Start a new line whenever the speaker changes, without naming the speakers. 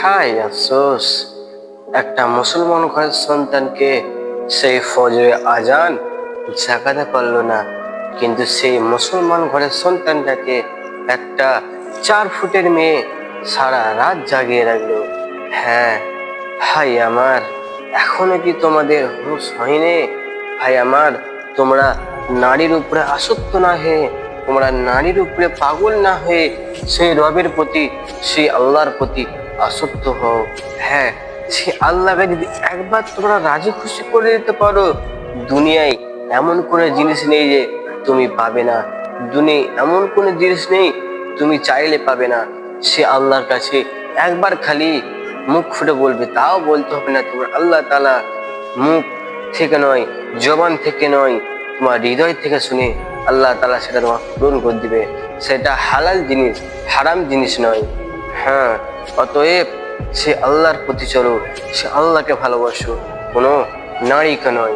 হায় আফসোস, একটা মুসলমান ঘরের সন্তানকে সেই ফজরে আজান জাগাতে পারলো না, কিন্তু সেই মুসলমান ঘরের সন্তানটাকে একটা 4 ফুটের মেয়ে সারা রাত জাগিয়ে রাখলো। হ্যাঁ ভাই আমার, এখনো কি তোমাদের হুঁশ হয়নি? ভাই আমার, তোমরা নারীর উপরে আসক্ত না হয়ে, তোমরা নারীর উপরে পাগল না হয়ে সেই রবের প্রতি, সেই আল্লাহর প্রতি আসক্ত হও। হ্যাঁ, সে আল্লাহকে যদি একবার তোমরা রাজি খুশি করে দিতে পারো, দুনিয়ায় এমন কোনো জিনিস নেই যে তুমি পাবে না, দুনিয়ায় এমন কোনো জিনিস নেই তুমি চাইলে পাবে না। সে আল্লাহর কাছে একবার খালি মুখ ফুটে বলবে, তাও বলতে হবে না তোমার আল্লাহ তাআলা মুখ থেকে নয়, জবান থেকে নয়, তোমার হৃদয় থেকে শুনে আল্লাহ তাআলা সেটা তোমার পূরণ করে দিবে। সেটা হালাল জিনিস, হারাম জিনিস নয়। হ্যাঁ, অতএব সে আল্লাহর প্রতি চলো, সে আল্লাহকে ভালোবাসো, কোনো নারীকে নয়।